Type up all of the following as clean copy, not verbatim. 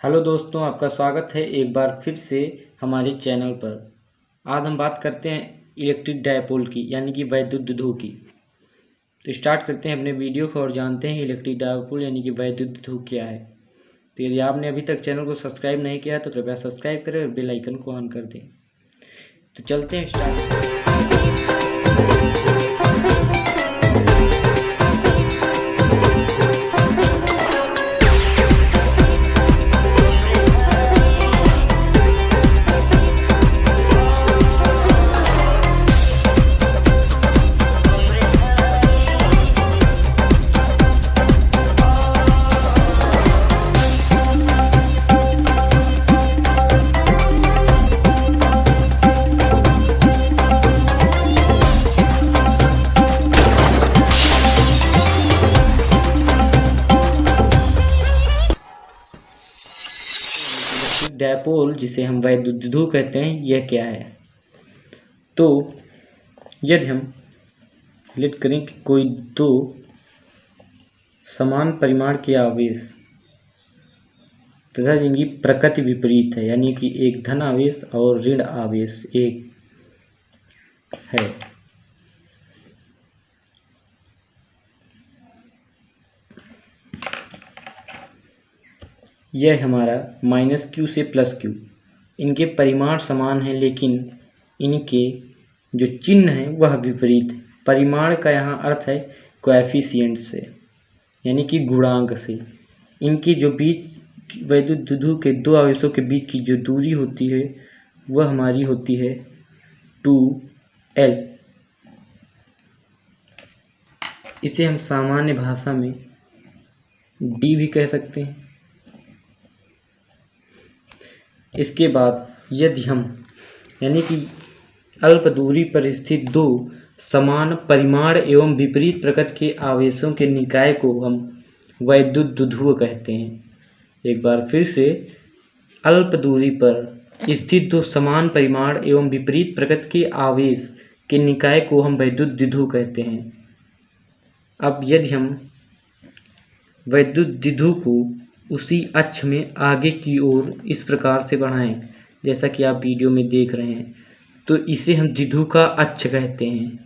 Hello दोस्तों, आपका स्वागत है एक बार फिर से हमारे चैनल पर। आज हम बात करते हैं इलेक्ट्रिक डायपोल की, यानी कि वैद्युत द्विध्रुव की। तो स्टार्ट करते हैं अपने वीडियो को और जानते हैं इलेक्ट्रिक डायपोल यानी कि वैद्युत द्विध्रुव क्या है। तो यदि आपने अभी तक चैनल को सब्सक्राइब नहीं किया तो कृपया सब्सक्राइब करें और बेल आइकन को ऑन कर दें। तो चलते हैं स्टार्ट। डायपोल, जिसे हम वैद्युत द्विध्रुव कहते हैं, यह क्या है। तो यदि हम लेट करें कि कोई दो समान परिमाण के आवेश तथा जिनकी प्रकृति विपरीत है, यानी कि एक धन आवेश और ऋण आवेश एक है। यह हमारा -q से +q, इनके परिमाण समान हैं लेकिन इनके जो चिन्ह हैं वह विपरीत है। परिमाण का यहाँ अर्थ है कोएफिशिएंट से, यानी कि गुणांक से। इनकी जो बीच वैद्युत द्विध्रुव के दो आवेशों के बीच की जो दूरी होती है वह हमारी होती है 2L। इसे हम सामान्य भाषा में D भी कह सकते हैं। इसके बाद यदि हम यानी कि अल्प दूरी पर स्थित दो समान परिमाण एवं विपरीत प्रकृति के आवेशों के निकाय को हम वैद्युत द्विध्रुव कहते हैं। एक बार फिर से, अल्प दूरी पर स्थित दो समान परिमाण एवं विपरीत प्रकृति के आवेश के निकाय को हम वैद्युत द्विध्रुव कहते हैं। अब यदि हम वैद्युत द्विध्रुव को उसी अक्ष में आगे की ओर इस प्रकार से बढ़ाएं जैसा कि आप वीडियो में देख रहे हैं, तो इसे हम द्विध्रुव का अक्ष कहते हैं,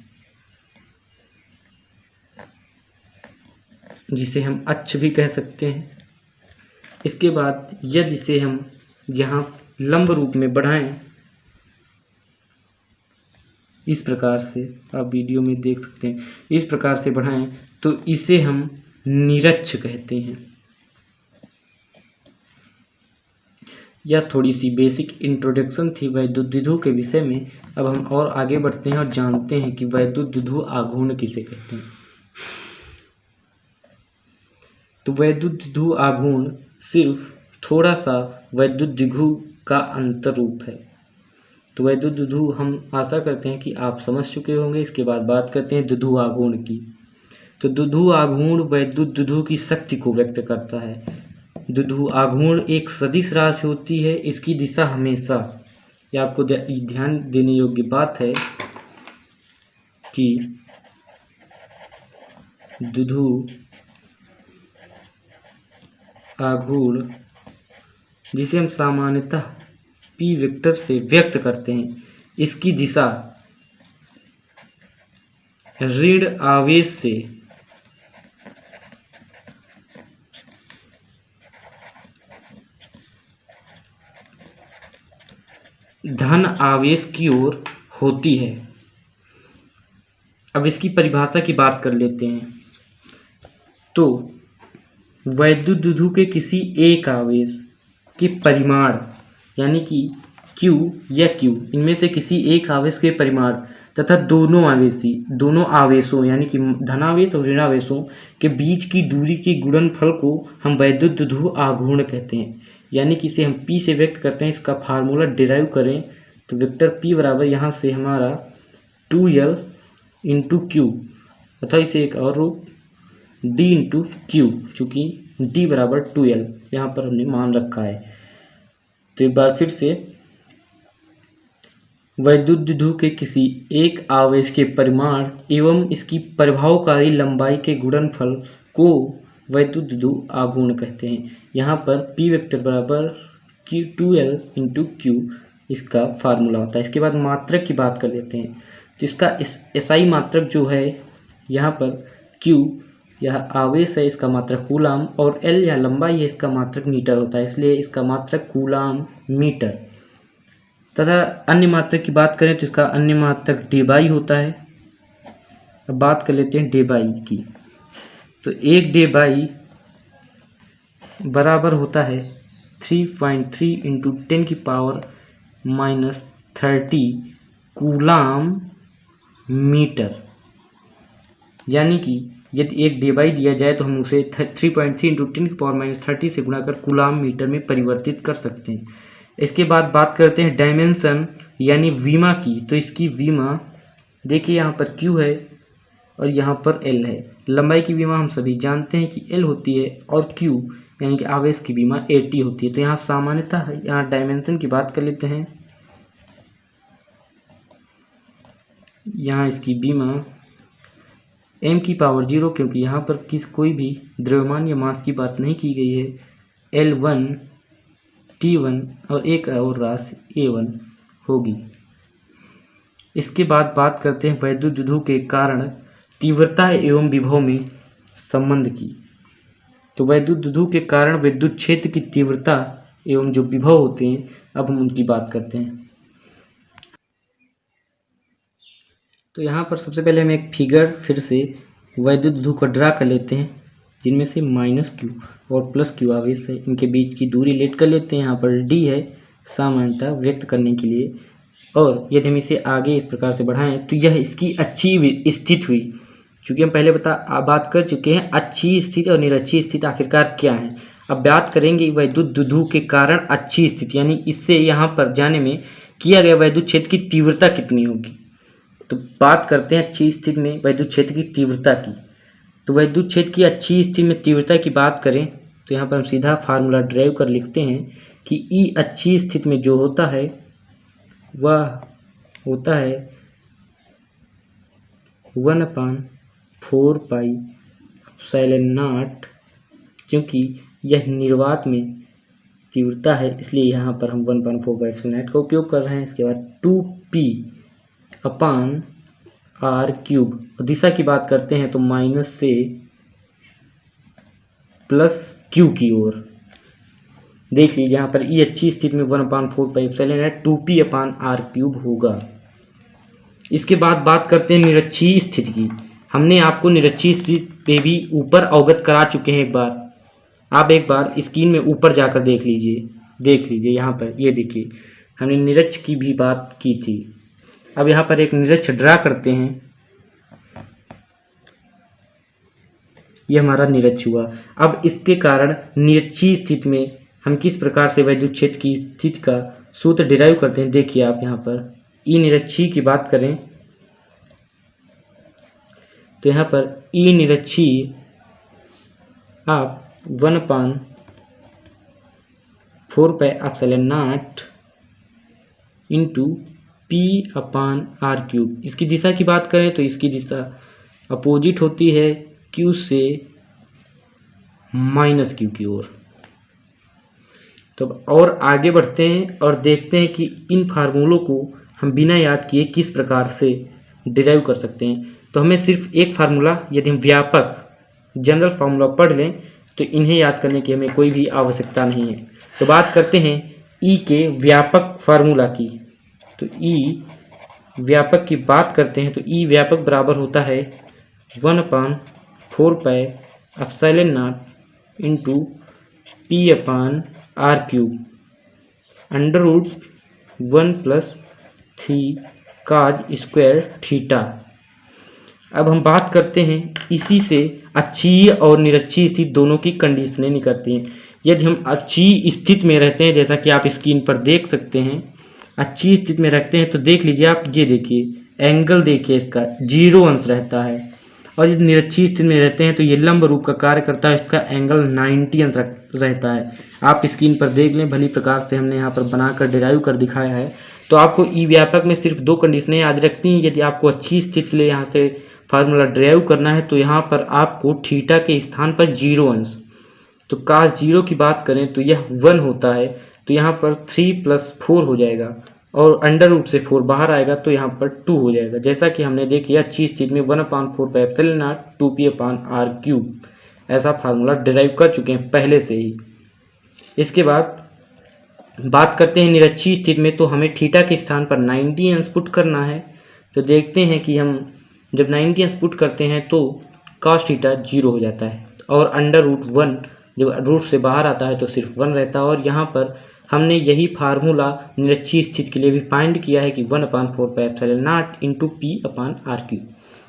जिसे हम अक्ष भी कह सकते हैं। इसके बाद यदि इसे हम यहाँ लंब रूप में बढ़ाएं, इस प्रकार से आप वीडियो में देख सकते हैं, इस प्रकार से बढ़ाएं तो इसे हम निरक्ष कहते हैं। यह थोड़ी सी बेसिक इंट्रोडक्शन थी वैद्युत द्विध्रुव के विषय में। अब हम और आगे बढ़ते हैं और जानते हैं कि वैद्युत द्विध्रुव आघूर्ण किसे कहते हैं। तो वैद्युत द्विध्रुव आघूर्ण सिर्फ थोड़ा सा वैद्युत द्विध्रुव का अंतर रूप है। तो वैद्युत द्विध्रुव हम आशा करते हैं कि आप समझ चुके होंगे। इसके बाद बात करते हैं द्विध्रुव आघूर्ण की। तो द्विध्रुव आघूर्ण वैद्युत द्विध्रुव की शक्ति को व्यक्त करता है। द्विध्रुव आघूर्ण एक सदिश राशि होती है। इसकी दिशा हमेशा, यह आपको ध्यान देने योग्य बात है कि द्विध्रुव आघूर्ण, जिसे हम सामान्यतः p वेक्टर से व्यक्त करते हैं, इसकी दिशा ऋण आवेश से धन आवेश की ओर होती है। अब इसकी परिभाषा की बात कर लेते हैं। तो वैद्युत द्विध्रुव के किसी एक आवेश के परिमाण, यानी कि Q या Q, इनमें से किसी एक आवेश के परिमाण तथा दोनों आवेशों यानी कि धनावेश और ऋणावेशों के बीच की दूरी के गुणनफल को हम वैद्युत द्विध्रुव आघूर्ण कहते हैं। यानी कि इसे हम P से व्यक्त करते हैं। इसका फार्मूला डिराइव करें तो वेक्टर P बराबर यहाँ से हमारा 2L इंटू Q, तथा इसे एक और रूप D इंटू Q, चूँकि D बराबर 2L यहाँ पर हमने मान रखा है। तो एक बार फिर से, वैद्युत द्विध्रुव के किसी एक आवेश के परिमाण एवं इसकी प्रभावकारी लंबाई के गुणनफल को वैद्युत आघूर्ण कहते हैं। यहाँ पर P वेक्टर बराबर Q2L इंटू Q इसका फार्मूला होता है। इसके बाद मात्रक की बात कर लेते हैं। तो इसका SI मात्रक जो है यहाँ पर Q यह आवेश है, इसका मात्रक कूलाम, और L यह लंबाई है, इसका मात्रक मीटर होता है, इसलिए इसका मात्रक कूलाम मीटर। तथा अन्य मात्रक की बात करें तो इसका अन्य मात्रक डेबाई होता है। अब बात कर लेते हैं डेबाई की। तो एक डेबाई बराबर होता है 3.3 इंटू 10⁻⁻30 कूलाम मीटर। यानी कि यदि एक डेबाई दिया जाए तो हम उसे 3.3 इंटू 10⁻⁻30 से गुणा कर कूलाम मीटर में परिवर्तित कर सकते हैं। इसके बाद बात करते हैं डायमेंशन यानी विमा की। तो इसकी विमा देखिए, यहाँ पर Q है और यहाँ पर L है। लंबाई की विमा हम सभी जानते हैं कि L होती है और Q यानी कि आवेश की विमा 80 होती है। तो यहाँ सामान्यतः है, यहाँ डायमेंशन की बात कर लेते हैं। यहाँ इसकी विमा m⁻0, क्योंकि यहाँ पर कोई भी द्रव्यमान या मास की बात नहीं की गई है, L1 T1 और एक और राशि A1 होगी। इसके बाद बात करते हैं वैद्युत विधु के कारण तीव्रता एवं विभव में संबंध की। तो वैद्युत विधु के कारण विद्युत क्षेत्र की तीव्रता एवं जो विभव होते हैं, अब हम उनकी बात करते हैं। तो यहाँ पर सबसे पहले हम एक फिगर फिर से वैद्युत विधु को ड्रा कर लेते हैं, जिनमें से -Q और +Q आवेश है, इनके बीच की दूरी लेट कर लेते हैं। यहाँ पर D है सामान्यता व्यक्त करने के लिए, और यदि हम इसे आगे इस प्रकार से बढ़ाएं तो यह इसकी अच्छी स्थिति हुई। क्योंकि हम पहले बात कर चुके हैं अच्छी स्थिति और निरक्षी स्थिति आखिरकार क्या है। अब बात करेंगे वैद्युत विधु के कारण अच्छी स्थिति, यानी इससे यहाँ पर जाने में किया गया वैद्युत क्षेत्र की तीव्रता कितनी होगी। तो बात करते हैं अच्छी स्थिति में वैद्युत क्षेत्र की तीव्रता की। तो वैद्युत क्षेत्र की अच्छी स्थिति में तीव्रता की बात करें तो यहाँ पर हम सीधा फार्मूला ड्राइव कर लिखते हैं कि E अच्छी स्थिति में जो होता है वह होता है 1/4 पाई एप्सिलॉन नॉट। क्योंकि यह निर्वात में तीव्रता है, इसलिए यहाँ पर हम 1/4 पाई एप्सिलॉन नॉट का उपयोग कर रहे हैं। इसके बाद 2p/r⁵। और दिशा की बात करते हैं तो माइनस से +Q की ओर। देख लीजिए यहाँ पर E अच्छी स्थिति में 1/4 पाई एप्सिलॉन नॉट 2p/r³ होगा। इसके बाद बात करते हैं निरक्षीय स्थिति की। हमने आपको निरक्षीय स्थिति पे भी ऊपर अवगत करा चुके हैं एक बार। आप एक बार स्क्रीन में ऊपर जाकर देख लीजिए यहाँ पर ये देखिए, हमने निरक्ष की भी बात की थी। अब यहाँ पर एक निरक्ष ड्रा करते हैं। ये हमारा निरक्ष हुआ। अब इसके कारण निरक्षीय स्थिति में हम किस प्रकार से वैद्युत क्षेत्र की स्थिति का सूत्र डिराइव करते हैं, देखिए आप यहाँ पर E निरक्षीय की बात करें तो यहाँ पर E निरक्षीय आप 1/4 pi epsilon not into p/r³। इसकी दिशा की बात करें तो इसकी दिशा अपोजिट होती है Q से -Q की ओर। तो और आगे बढ़ते हैं और देखते हैं कि इन फार्मूलों को हम बिना याद किए किस प्रकार से डिराइव कर सकते हैं। तो हमें सिर्फ एक फार्मूला, यदि हम व्यापक जनरल फार्मूला पढ़ लें तो इन्हें याद करने की हमें कोई भी आवश्यकता नहीं है। तो बात करते हैं E के व्यापक फार्मूला की। तो E व्यापक की बात करते हैं तो E व्यापक बराबर होता है 1/4 pi epsilon not into p/r³ √1+3 cos²θ। अब हम बात करते हैं इसी से अच्छी और निरक्षीय स्थिति दोनों की कंडीशनें निकलती हैं। यदि हम अच्छी स्थिति में रहते हैं, जैसा कि आप स्क्रीन पर देख सकते हैं, अच्छी स्थिति में रखते हैं तो देख लीजिए आप, ये देखिए एंगल देखिए इसका 0 अंश रहता है। और यदि निरक्षीय स्थिति में रहते हैं तो ये लंब रूप का कार्य करता है, इसका एंगल 90 अंश रहता है। आप स्क्रीन पर देख लें, भली प्रकार से हमने यहाँ पर बनाकर डिराइव कर दिखाया है। तो आपको ई व्यापक में सिर्फ 2 कंडीशनें याद रखनी हैं। यदि आपको अच्छी स्थिति के लिए यहाँ से फार्मूला ड्राइव करना है तो यहाँ पर आपको थीटा के स्थान पर 0 अंश, तो cos 0 की बात करें तो यह 1 होता है, तो यहाँ पर 3 + 4 हो जाएगा और अंडर रूट से 4 बाहर आएगा तो यहाँ पर 2 हो जाएगा। जैसा कि हमने देखी अच्छी स्थिति में 1/4 2p/r³, ऐसा फार्मूला डिराइव कर चुके हैं पहले से ही। इसके बाद बात करते हैं निरक्षीय स्थिति में, तो हमें थीटा के स्थान पर 90 अंश पुट करना है। तो देखते हैं कि हम जब 90 अंश पुट करते हैं तो cos थीटा 0 हो जाता है और अंडर रूट 1 जब रूट से बाहर आता है तो सिर्फ 1 रहता है। और यहाँ पर हमने यही फार्मूला निरक्षीय स्थिति के लिए भी फाइंड किया है कि 1/4 p/r³।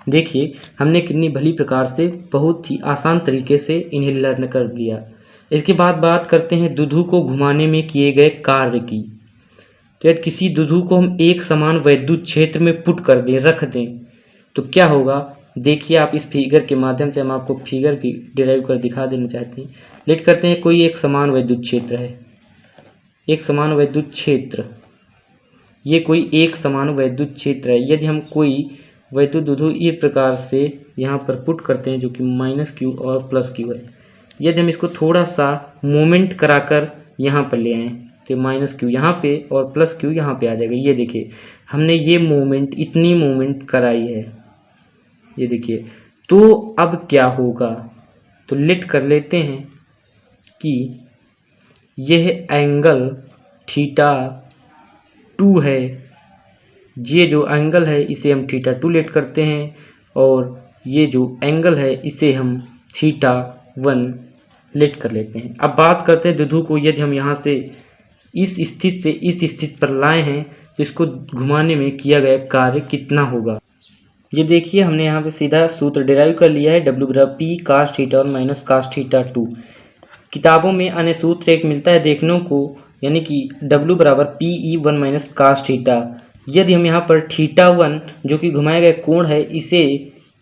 देखिए हमने कितनी भली प्रकार से बहुत ही आसान तरीके से इन्हें लर्न कर लिया। इसके बाद बात करते हैं दुधु को घुमाने में किए गए कार्य की। तो यदि किसी दुधु को हम एक समान वैद्युत क्षेत्र में पुट कर दें, रख दें, तो क्या होगा देखिए आप इस फिगर के माध्यम से। हम आपको फिगर भी डिराइव कर दिखा देना चाहते हैं। लेट करते हैं कोई एक समान वैद्युत क्षेत्र है, एक समान वैद्युत क्षेत्र, ये कोई एक समान वैद्युत क्षेत्र है। यदि हम कोई वैद्युत दुधु इस प्रकार से यहाँ पर पुट करते हैं जो कि -q और +q है, यदि हम इसको थोड़ा सा मोमेंट कराकर यहाँ पर ले आएँ तो -q यहाँ पे और +q यहाँ पे आ जाएगा। ये देखिए हमने ये मोमेंट, इतनी मोमेंट कराई है, ये देखिए। तो अब क्या होगा, तो लेट कर लेते हैं कि यह एंगल θ2 है, ये जो एंगल है इसे हम θ2 लेट करते हैं और ये जो एंगल है इसे हम θ1 लेट कर लेते हैं। अब बात करते हैं दुधु को यदि हम यहाँ से इस स्थिति से इस स्थिति पर लाए हैं तो इसको घुमाने में किया गया कार्य कितना होगा। ये देखिए हमने यहाँ पे सीधा सूत्र डिराइव कर लिया है, W p cos θ और -cos θ2। किताबों में अन्य सूत्र एक मिलता है देखने को, यानी कि W = Pe1 - cos θ। यदि हम यहाँ पर θ1 जो कि घुमाए गए कोण है इसे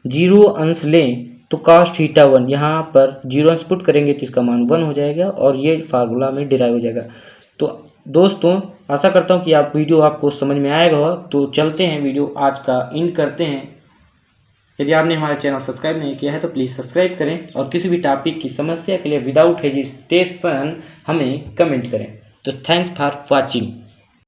0 अंश लें तो cos θ1 यहाँ पर 0 अंश पुट करेंगे तो इसका मान 1 हो जाएगा और ये फार्मूला में डिराइव हो जाएगा। तो दोस्तों आशा करता हूँ कि आप वीडियो आपको समझ में आएगा। तो चलते हैं, वीडियो आज का एंड करते हैं। यदि आपने हमारा चैनल सब्सक्राइब नहीं किया है तो प्लीज़ सब्सक्राइब करें और किसी भी टॉपिक की समस्या के लिए विदाउट हेजिटेशन हमें कमेंट करें। तो थैंक्स फॉर वॉचिंग।